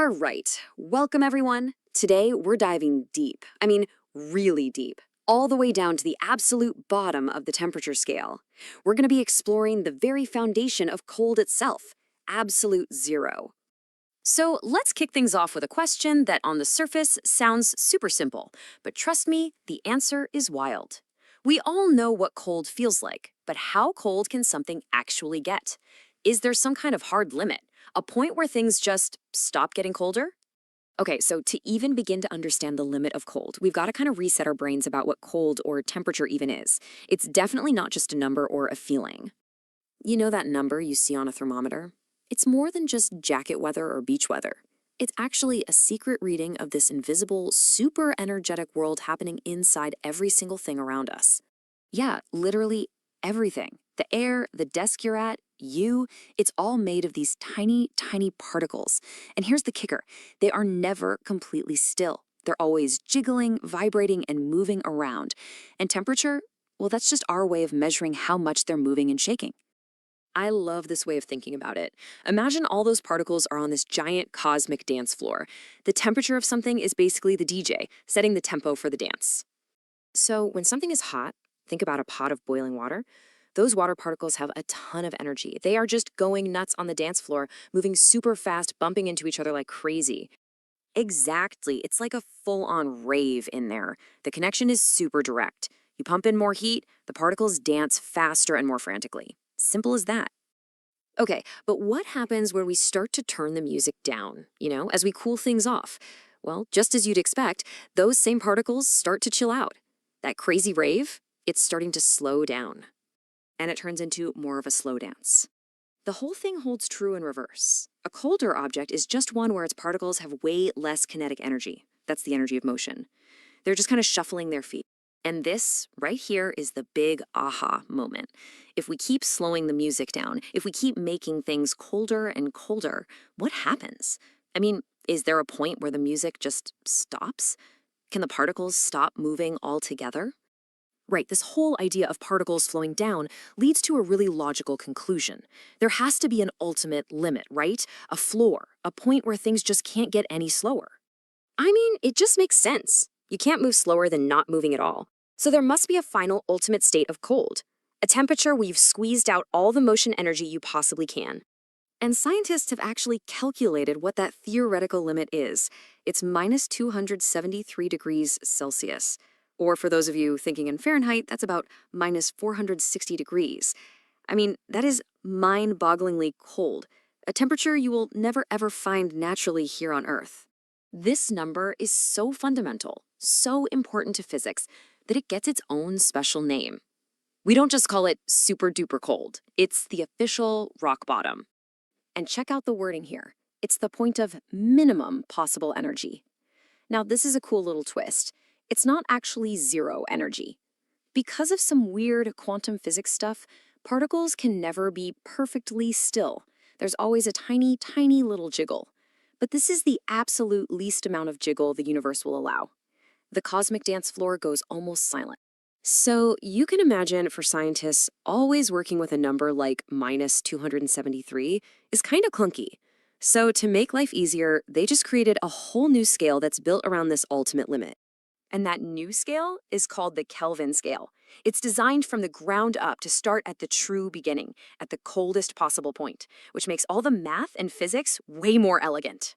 All right, welcome everyone. Today we're diving deep. Really deep. All the way down to the absolute bottom of the temperature scale. We're going to be exploring the very foundation of cold itself, absolute zero. So let's kick things off with a question that on the surface sounds super simple, but trust me, the answer is wild. We all know what cold feels like, but how cold can something actually get? Is there some kind of hard limit, a point where things just stop getting colder? Okay, so to even begin to understand the limit of cold, we've got to kind of reset our brains about what cold or temperature even is. It's definitely not just a number or a feeling. You know that number you see on a thermometer? It's more than just jacket weather or beach weather. It's actually a secret reading of this invisible, super energetic world happening inside every single thing around us. Yeah, literally everything. The air, the desk you're at, you, it's all made of these tiny, tiny particles. And here's the kicker, they are never completely still. They're always jiggling, vibrating, and moving around. And temperature, well, that's just our way of measuring how much they're moving and shaking. I love this way of thinking about it. Imagine all those particles are on this giant cosmic dance floor. The temperature of something is basically the DJ, setting the tempo for the dance. So when something is hot, think about a pot of boiling water. Those water particles have a ton of energy. They are just going nuts on the dance floor, moving super fast, bumping into each other like crazy. Exactly. It's like a full-on rave in there. The connection is super direct. You pump in more heat, the particles dance faster and more frantically. Simple as that. Okay, but what happens when we start to turn the music down, as we cool things off? Well, just as you'd expect, those same particles start to chill out. That crazy rave, it's starting to slow down. And it turns into more of a slow dance. The whole thing holds true in reverse. A colder object is just one where its particles have way less kinetic energy. That's the energy of motion. They're just kind of shuffling their feet. And this right here is the big aha moment. If we keep slowing the music down, if we keep making things colder and colder, what happens? Is there a point where the music just stops? Can the particles stop moving altogether? Right, this whole idea of particles flowing down leads to a really logical conclusion. There has to be an ultimate limit, right? A floor, a point where things just can't get any slower. It just makes sense. You can't move slower than not moving at all. So there must be a final ultimate state of cold, a temperature where you've squeezed out all the motion energy you possibly can. And scientists have actually calculated what that theoretical limit is. It's minus 273 degrees Celsius. Or for those of you thinking in Fahrenheit, that's about minus 460 degrees. That is mind-bogglingly cold, a temperature you will never ever find naturally here on Earth. This number is so fundamental, so important to physics, that it gets its own special name. We don't just call it super duper cold. It's the official rock bottom. And check out the wording here. It's the point of minimum possible energy. Now, this is a cool little twist. It's not actually zero energy. Because of some weird quantum physics stuff, particles can never be perfectly still. There's always a tiny, tiny little jiggle. But this is the absolute least amount of jiggle the universe will allow. The cosmic dance floor goes almost silent. So you can imagine for scientists, always working with a number like minus 273 is kind of clunky. So to make life easier, they just created a whole new scale that's built around this ultimate limit. And that new scale is called the Kelvin scale. It's designed from the ground up to start at the true beginning, at the coldest possible point, which makes all the math and physics way more elegant.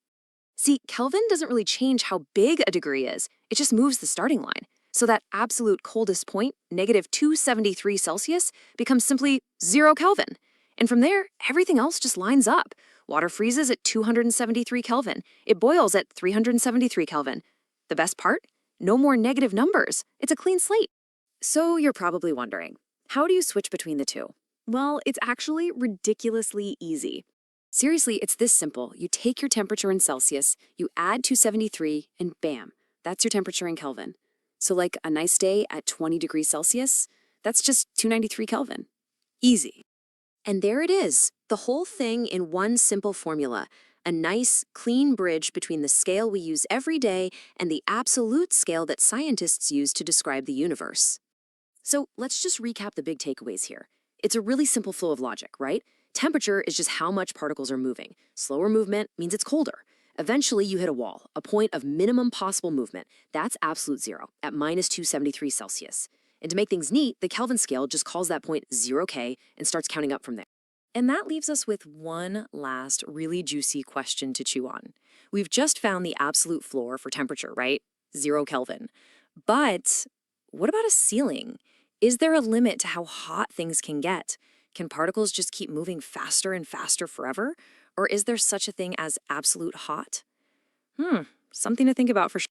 See, Kelvin doesn't really change how big a degree is, it just moves the starting line. So that absolute coldest point, negative 273 Celsius, becomes simply 0 Kelvin. And from there, everything else just lines up. Water freezes at 273 Kelvin. It boils at 373 Kelvin. The best part? No more negative numbers. It's a clean slate. So you're probably wondering, how do you switch between the two? Well, it's actually ridiculously easy. Seriously, it's this simple. You take your temperature in Celsius, you add 273, and bam, that's your temperature in Kelvin. So like a nice day at 20 degrees Celsius, that's just 293 Kelvin. Easy. And there it is, the whole thing in one simple formula, a nice, clean bridge between the scale we use every day and the absolute scale that scientists use to describe the universe. So let's just recap the big takeaways here. It's a really simple flow of logic, right? Temperature is just how much particles are moving. Slower movement means it's colder. Eventually, you hit a wall, a point of minimum possible movement. That's absolute zero, at minus 273 Celsius. And to make things neat, the Kelvin scale just calls that point 0K and starts counting up from there. And that leaves us with one last really juicy question to chew on. We've just found the absolute floor for temperature, right? 0 Kelvin. But what about a ceiling? Is there a limit to how hot things can get? Can particles just keep moving faster and faster forever? Or is there such a thing as absolute hot? Something to think about for sure.